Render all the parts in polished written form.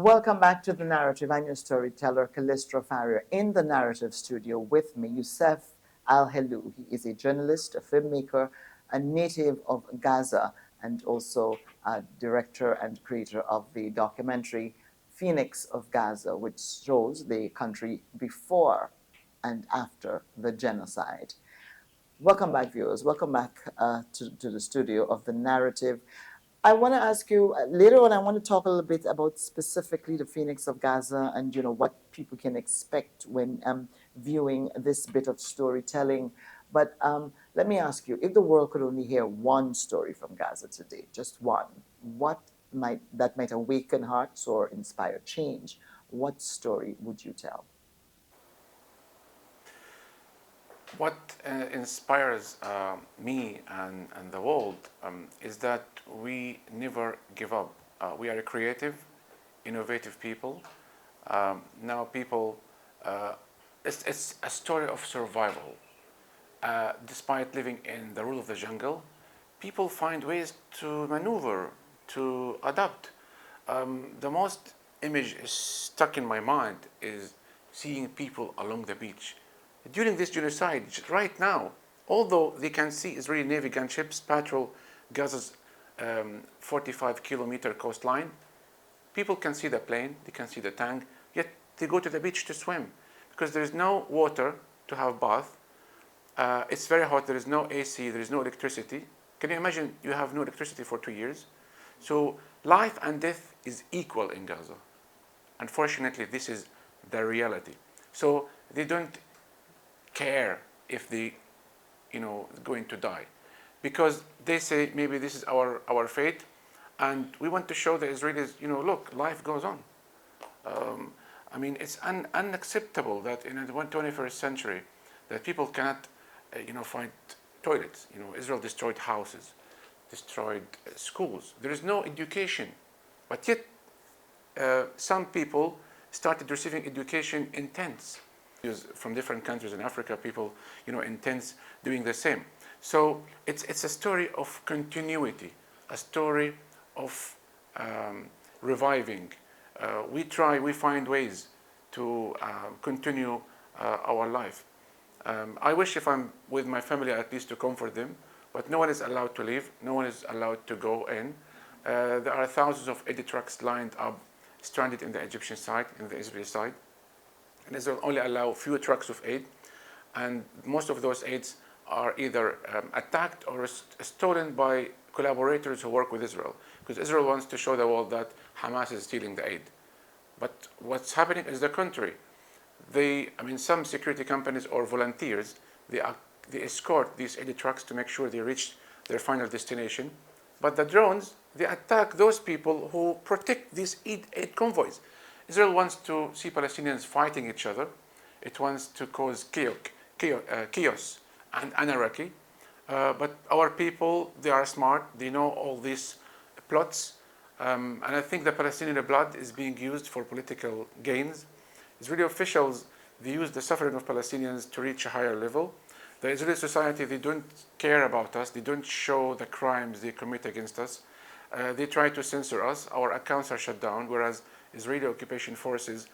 Welcome back to The Narrative. I'm your storyteller, Calistro Farrier. In the Narrative studio with me, Youssef Al-Helou. He is a journalist, a filmmaker, a native of Gaza, and also a director and creator of the documentary Phoenix of Gaza, which shows the country before and after the genocide. Welcome back, viewers. Welcome back to the studio of The Narrative. I want to ask you later on. I want to talk a little bit about specifically the Phoenix of Gaza and what people can expect when viewing this bit of storytelling. But let me ask you: if the world could only hear one story from Gaza today, just one, what might awaken hearts or inspire change? What story would you tell? What inspires me and the world is that we never give up. We are a creative, innovative people. Now people, it's a story of survival. Despite living in the rule of the jungle, people find ways to maneuver, to adapt. The most image is stuck in my mind is seeing people along the beach during this genocide right now. Although they can see Israeli Navy gunships patrol Gaza's 45-kilometer coastline, people can see the plane, they can see the tank, yet they go to the beach to swim because there is no water to have bath. It's very hot, there is no AC, there is no electricity. Can you imagine you have no electricity for 2 years? So life and death is equal in Gaza. Unfortunately, this is the reality. So they don't care if they, going to die, because they say maybe this is our fate, and we want to show the Israelis, look, life goes on. It's unacceptable that in the 21st century that people cannot, find toilets. Israel destroyed houses, destroyed schools. There is no education, but yet some people started receiving education in tents. From different countries in Africa, people, in tents doing the same. So it's a story of continuity, a story of reviving. We find ways to continue our life. I wish if I'm with my family at least to comfort them, but no one is allowed to leave, no one is allowed to go in. There are thousands of aid trucks lined up, stranded in the Egyptian side, in the Israeli side. And Israel only allow few trucks of aid, and most of those aids are either attacked or stolen by collaborators who work with Israel, because Israel wants to show the world that Hamas is stealing the aid. But what's happening is the contrary. Some security companies or volunteers, they escort these aid trucks to make sure they reach their final destination. But the drones, they attack those people who protect these aid convoys. Israel wants to see Palestinians fighting each other. It wants to cause chaos and anarchy. But our people, they are smart. They know all these plots. And I think the Palestinian blood is being used for political gains. Israeli officials, they use the suffering of Palestinians to reach a higher level. The Israeli society, they don't care about us. They don't show the crimes they commit against us. They try to censor us. Our accounts are shut down, whereas Israeli occupation forces,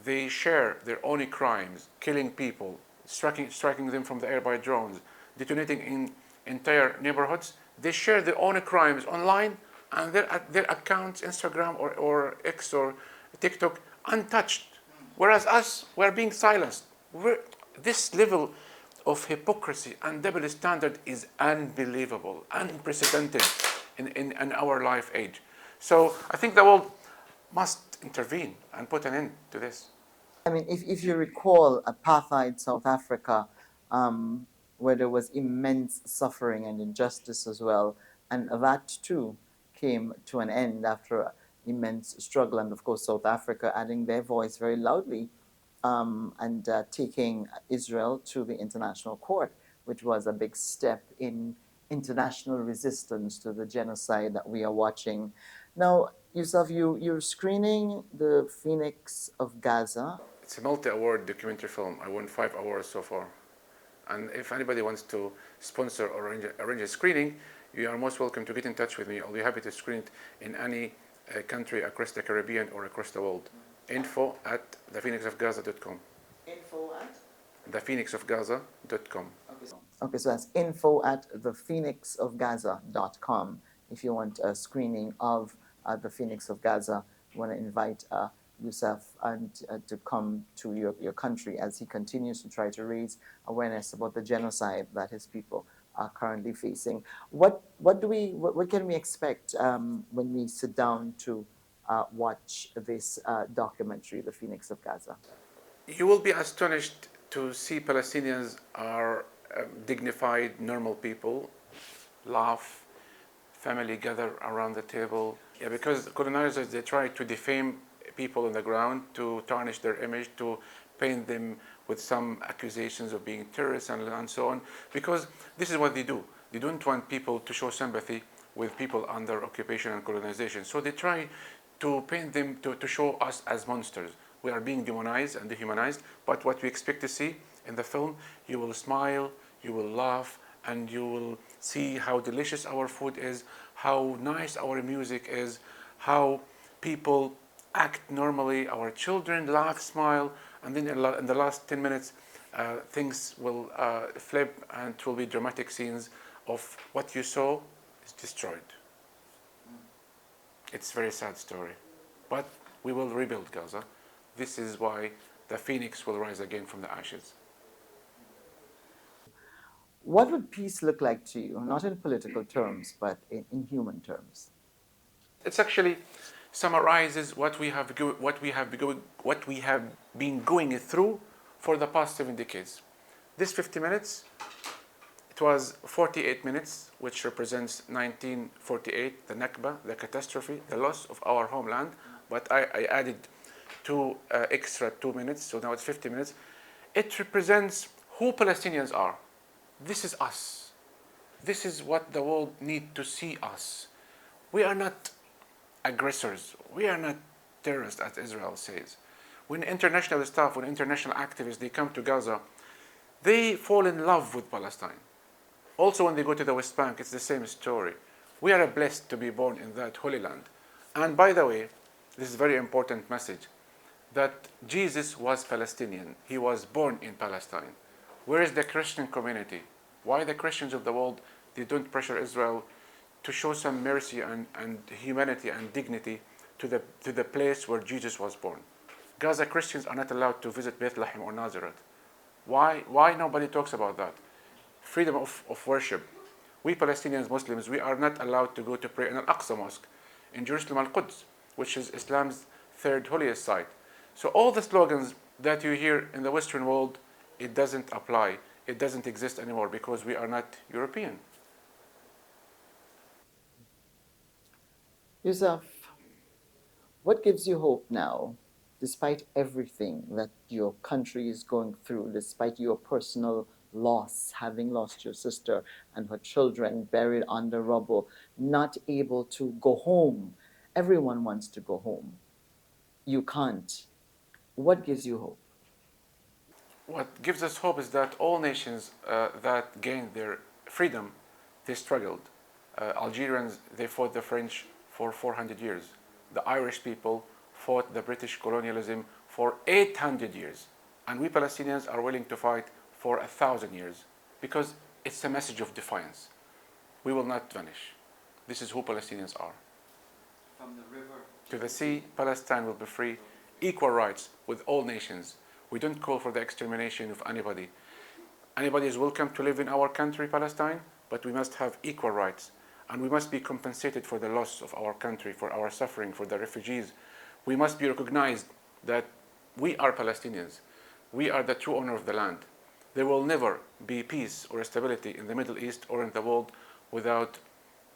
they share their own crimes, killing people, striking them from the air by drones, detonating in entire neighborhoods. They share their own crimes online, and their accounts, Instagram or X or TikTok, untouched. Whereas us, we're being silenced. This level of hypocrisy and double standard is unbelievable, unprecedented in our life age. So I think the world must intervene and put an end to this. If you recall apartheid South Africa, where there was immense suffering and injustice as well, and that too came to an end after immense struggle, and of course South Africa adding their voice very loudly and taking Israel to the International Court, which was a big step in international resistance to the genocide that we are watching. Now, Youssef, you're screening the Phoenix of Gaza. It's a multi-award documentary film. I won 5 awards so far. And if anybody wants to sponsor or arrange a screening, you are most welcome to get in touch with me. I'll be happy to screen it in any country across the Caribbean or across the world. Info at thephoenixofgaza.com. Info at? Thephoenixofgaza.com. Okay, so that's info at thephoenixofgaza.com. If you want a screening of the Phoenix of Gaza, you want to invite Youssef and to come to your country as he continues to try to raise awareness about the genocide that his people are currently facing. What can we expect when we sit down to watch this documentary, The Phoenix of Gaza? You will be astonished to see Palestinians are dignified, normal people, laugh, family gather around the table. Yeah, because colonizers, they try to defame people on the ground, to tarnish their image, to paint them with some accusations of being terrorists and so on, because this is what they do. They don't want people to show sympathy with people under occupation and colonization. So they try to paint them, to show us as monsters. We are being demonized and dehumanized, but what we expect to see in the film, you will smile, you will laugh, and you will see how delicious our food is, how nice our music is, how people act normally, our children laugh, smile, and then in the last 10 minutes, things will flip and it will be dramatic scenes of what you saw is destroyed. It's a very sad story. But we will rebuild Gaza. This is why the phoenix will rise again from the ashes. What would peace look like to you, not in political terms, but in human terms? It actually summarizes what we have been going through for the past 7 decades. This 50 minutes, it was 48 minutes, which represents 1948, the Nakba, the catastrophe, the loss of our homeland. But I added extra 2 minutes, so now it's 50 minutes. It represents who Palestinians are. This is us. This is what the world needs to see us. We are not aggressors. We are not terrorists, as Israel says. When international staff, when international activists, they come to Gaza, they fall in love with Palestine. Also, when they go to the West Bank, it's the same story. We are blessed to be born in that holy land. And by the way, this is a very important message, that Jesus was Palestinian. He was born in Palestine. Where is the Christian community? Why the Christians of the world, they don't pressure Israel to show some mercy and humanity and dignity to the place where Jesus was born? Gaza Christians are not allowed to visit Bethlehem or Nazareth. Why nobody talks about that? Freedom of worship. We Palestinians, Muslims, we are not allowed to go to pray in Al-Aqsa Mosque in Jerusalem, Al-Quds, which is Islam's third holiest site. So all the slogans that you hear in the Western world, it doesn't apply. It doesn't exist anymore because we are not European. Yusuf, what gives you hope now, despite everything that your country is going through, despite your personal loss, having lost your sister and her children buried under rubble, not able to go home? Everyone wants to go home. You can't. What gives you hope? What gives us hope is that all nations that gained their freedom, they struggled. Algerians, they fought the French for 400 years. The Irish people fought the British colonialism for 800 years. And we Palestinians are willing to fight for 1,000 years because it's a message of defiance. We will not vanish. This is who Palestinians are. From the river to the sea, Palestine will be free, equal rights with all nations. We don't call for the extermination of anybody. Anybody is welcome to live in our country, Palestine, but we must have equal rights. And we must be compensated for the loss of our country, for our suffering, for the refugees. We must be recognized that we are Palestinians. We are the true owner of the land. There will never be peace or stability in the Middle East or in the world without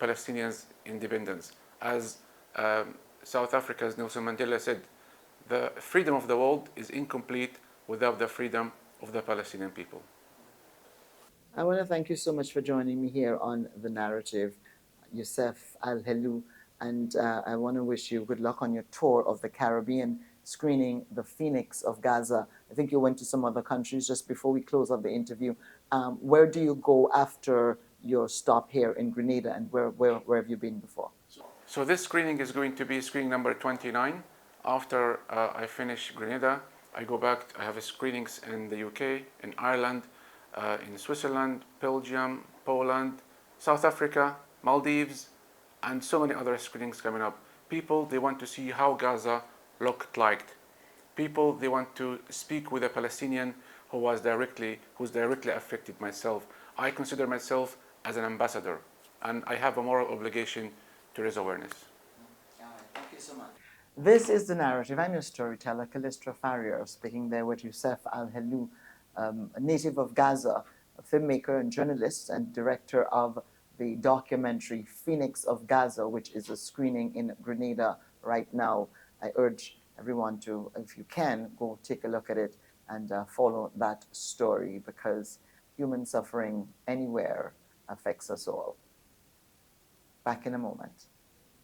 Palestinians' independence. As South Africa's Nelson Mandela said, the freedom of the world is incomplete without the freedom of the Palestinian people. I want to thank you so much for joining me here on The Narrative, Youssef Al-Helou, and I want to wish you good luck on your tour of the Caribbean, screening The Phoenix of Gaza. I think you went to some other countries just before we close up the interview. Where do you go after your stop here in Grenada, and where have you been before? So this screening is going to be screening number 29. After I finish Grenada, I go back. I have screenings in the UK, in Ireland, in Switzerland, Belgium, Poland, South Africa, Maldives, and so many other screenings coming up. People, they want to see how Gaza looked like. People, they want to speak with a Palestinian who's directly affected myself. I consider myself as an ambassador, and I have a moral obligation to raise awareness. Thank you so much. This is The Narrative. I'm your storyteller, Callistra Farrier, speaking there with Youssef Al-Helou, a native of Gaza, a filmmaker and journalist and director of the documentary Phoenix of Gaza, which is a screening in Grenada right now. I urge everyone to, if you can, go take a look at it and follow that story, because human suffering anywhere affects us all. Back in a moment.